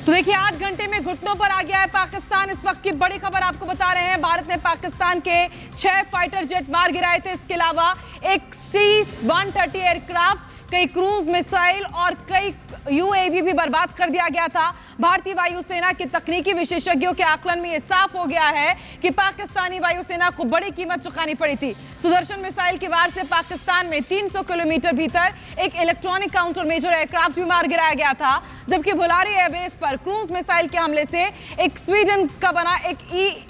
तो देखिए 8 घंटे में घुटनों पर आ गया है पाकिस्तान। इस वक्त की बड़ी खबर आपको बता रहे हैं, भारत ने पाकिस्तान के 6 फाइटर जेट मार गिराए थे। इसके अलावा एक C-130 एयरक्राफ्ट, कई क्रूज मिसाइल और कई UAV भी बर्बाद कर दिया गया था। भारतीय वायुसेना के तकनीकी विशेषज्ञों के आकलन में यह साफ हो गया है कि पाकिस्तानी वायुसेना को बड़ी कीमत चुकानी पड़ी थी। सुदर्शन मिसाइल की वार से पाकिस्तान में 300 किलोमीटर भीतर एक इलेक्ट्रॉनिक काउंटर मेजर एयरक्राफ्ट भी मार गिराया गया था, जबकि बुलारी एयरबेस पर क्रूज मिसाइल के हमले से एक स्वीडन का बना एक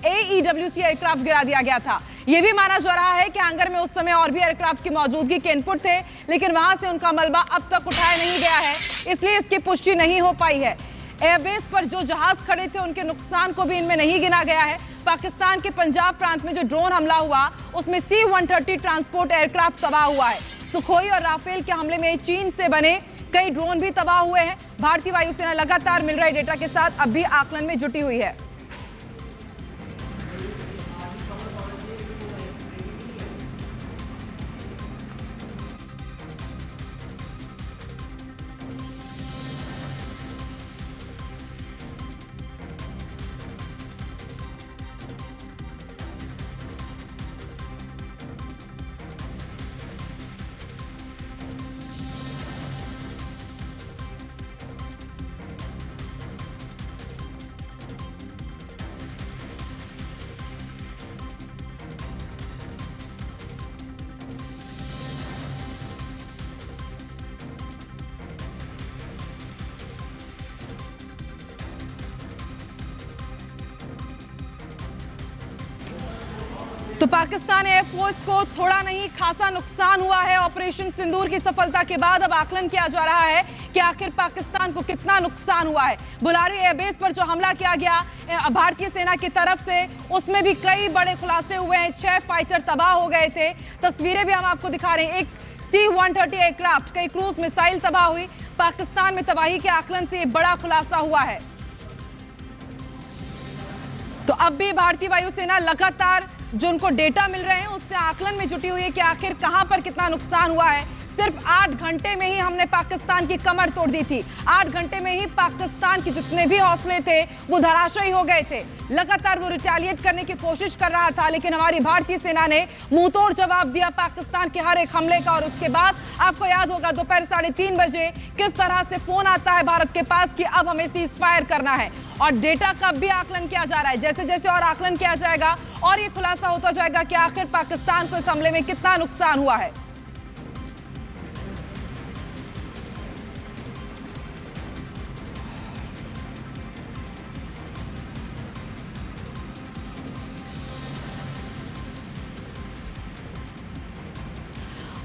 AEWC एयरक्राफ्ट गिरा दिया गया था। यह भी माना जा रहा है कि हैंगर में उस समय और भी एयरक्राफ्ट की मौजूदगी के इनपुट थे, लेकिन वहां से उनका मलबा अब तक उठाया नहीं गया है, इसलिए इसकी पुष्टि नहीं हो पाई है। एयरबेस पर जो जहाज खड़े थे उनके नुकसान को भी इनमें नहीं गिना गया है। पाकिस्तान के पंजाब प्रांत में जो ड्रोन हमला हुआ उसमें C-130 ट्रांसपोर्ट एयरक्राफ्ट तबाह हुआ है। सुखोई और राफेल के हमले में चीन से बने कई ड्रोन भी तबाह हुए हैं। भारतीय वायुसेना लगातार मिल रहे डेटा के साथ अब भी आकलन में जुटी हुई है। तो पाकिस्तान एयरफोर्स को थोड़ा नहीं खासा नुकसान हुआ है। ऑपरेशन सिंदूर की सफलता के बाद अब आकलन किया जा रहा है कि आखिर पाकिस्तान को कितना नुकसान हुआ है। बुलारी एयरबेस पर जो हमला किया गया भारतीय सेना की तरफ से, उसमें भी कई बड़े खुलासे हुए हैं। 6 फाइटर तबाह हो गए थे। तस्वीरें भी हम आपको दिखा रहे हैं। एक C-130 एयरक्राफ्ट, कई क्रूज मिसाइल तबाह हुई। पाकिस्तान में तबाही के आकलन से एक बड़ा खुलासा हुआ है। तो अब भी भारतीय वायुसेना लगातार जो उनको डेटा मिल रहे हैं उससे आकलन में जुटी हुई है कि आखिर कहां पर कितना नुकसान हुआ है। सिर्फ 8 घंटे में ही हमने पाकिस्तान की कमर तोड़ दी थी। 8 घंटे में ही पाकिस्तान के जितने भी हौसले थे वो धराशायी हो गए थे। लगातार वो रिटेलिएट करने की कोशिश कर रहा था, लेकिन हमारी भारतीय सेना ने मुंहतोड़ जवाब दिया पाकिस्तान के हर एक हमले का। और उसके बाद आपको याद होगा दोपहर 3:30 बजे किस तरह से फोन आता है भारत के पास कि अब हमें सीज फायर करना है। और डेटा का भी आकलन किया जा रहा है। जैसे जैसे और आकलन किया जाएगा और ये खुलासा होता जाएगा कि आखिर पाकिस्तान को इस हमले में कितना नुकसान हुआ है।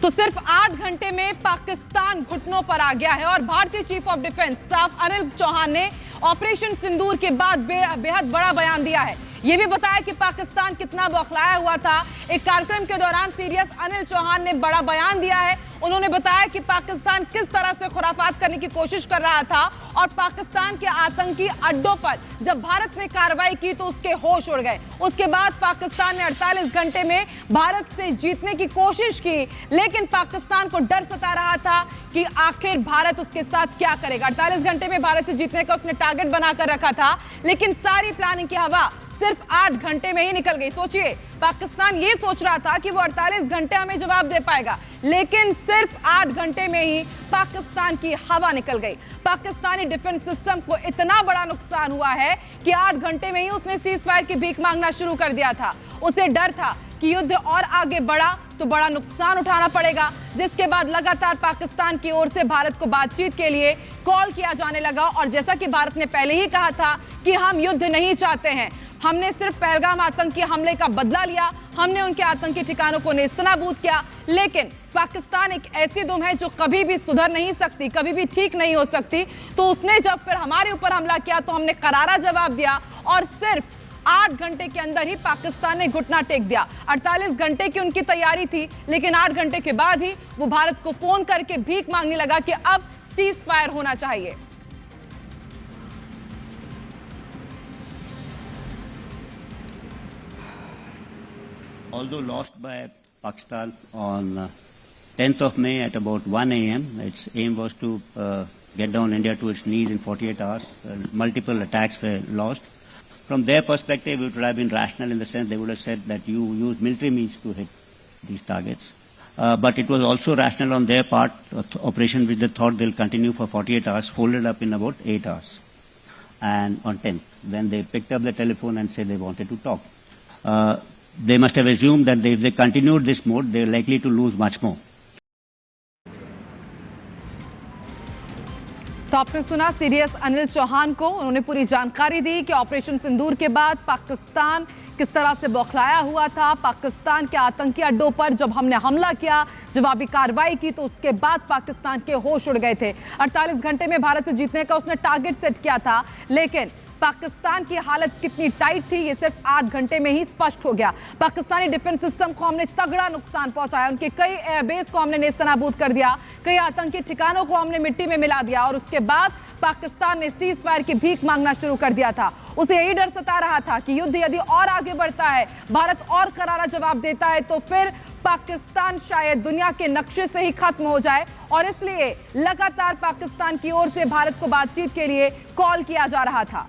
तो सिर्फ 8 घंटे में पाकिस्तान घुटनों पर आ गया है। और भारतीय chief of defence staff Anil Chauhan ने ऑपरेशन सिंदूर के बाद बेहद बड़ा बयान दिया है। यह भी बताया कि पाकिस्तान कितना बौखलाया हुआ था। एक कार्यक्रम के दौरान सीरियस अनिल चौहान ने बड़ा बयान दिया है। उन्होंने बताया कि पाकिस्तान किस तरह से खुराफात करने की कोशिश कर रहा था और पाकिस्तान के आतंकी अड्डों पर जब भारत ने कार्रवाई की तो उसके होश उड़ गए। उसके बाद पाकिस्तान ने 48 घंटे में भारत से जीतने की कोशिश की, लेकिन पाकिस्तान को डर सता रहा था कि आखिर भारत उसके साथ क्या करेगा। 48 घंटे में भारत से जीतने का उसने टारगेट बनाकर रखा था, लेकिन सारी प्लानिंग की हवा सिर्फ 8 घंटे में ही निकल गई। सोचिए, पाकिस्तान ये सोच रहा था कि वो 48 घंटे हमें जवाब दे पाएगा, लेकिन सिर्फ 8 घंटे में ही पाकिस्तान की हवा निकल गई। पाकिस्तानी डिफेंस सिस्टम को इतना बड़ा नुकसान हुआ है कि 8 घंटे में ही उसने सीज फायर की भीख मांगना शुरू कर दिया था। उसे डर था कि युद्ध और आगे बढ़ा तो बड़ा नुकसान उठाना पड़ेगा, जिसके बाद लगातार पाकिस्तान की ओर से भारत को बातचीत के लिए कॉल किया जाने लगा। और जैसा कि भारत ने पहले ही कहा था कि हम युद्ध नहीं चाहते हैं, हमने सिर्फ पहलगाम आतंकी हमले का बदला लिया, हमने उनके आतंकी ठिकानों को नेस्तनाबूद किया। लेकिन पाकिस्तान एक ऐसी दुम है जो कभी भी सुधर नहीं सकती, कभी भी ठीक नहीं हो सकती। तो उसने जब फिर हमारे ऊपर हमला किया तो हमने करारा जवाब दिया और सिर्फ 8 घंटे के अंदर ही पाकिस्तान ने घुटना टेक दिया। 48 घंटे की उनकी तैयारी थी, लेकिन 8 घंटे के बाद ही वो भारत को फोन करके भीख मांगने लगा कि अब सीज फायर होना चाहिए। Although lost by Pakistan on 10th of May at about 1 a.m., its aim was to get down India to its knees in 48 hours. Multiple attacks were lost. From their perspective, it would have been rational in the sense they would have said that you use military means to hit these targets. But it was also rational on their part, operation which they thought they'll continue for 48 hours, folded up in about 8 hours. And on 10th, when they picked up the telephone and said they wanted to talk. They must have assumed that if they continued this mode, they're likely to lose much more. तो आपने सुना CDS Anil Chauhan को, उन्होंने पूरी जानकारी दी कि operation सिंदूर के बाद पाकिस्तान किस तरह से बौखलाया हुआ था। पाकिस्तान के आतंकी अड्डों पर जब हमने हमला किया, जवाबी कार्रवाई की, तो उसके बाद पाकिस्तान के होश उड़ गए थे। 48 घंटे में भारत से जीतने का उसने टारगेट सेट किया था, लेकिन पाकिस्तान की हालत कितनी टाइट थी ये सिर्फ 8 घंटे में ही स्पष्ट हो गया। पाकिस्तानी डिफेंस सिस्टम को हमने तगड़ा नुकसान पहुंचाया, उनके कई एयरबेस को हमने नेस्तनाबूद कर दिया, कई आतंकी ठिकानों को हमने मिट्टी में मिला दिया और उसके बाद पाकिस्तान ने सीज फायर की भीख मांगना शुरू कर दिया था। उसे यही डर सता रहा था कि युद्ध यदि और आगे बढ़ता है, भारत और करारा जवाब देता है, तो फिर पाकिस्तान शायद दुनिया के नक्शे से ही खत्म हो जाए। और इसलिए लगातार पाकिस्तान की ओर से भारत को बातचीत के लिए कॉल किया जा रहा था।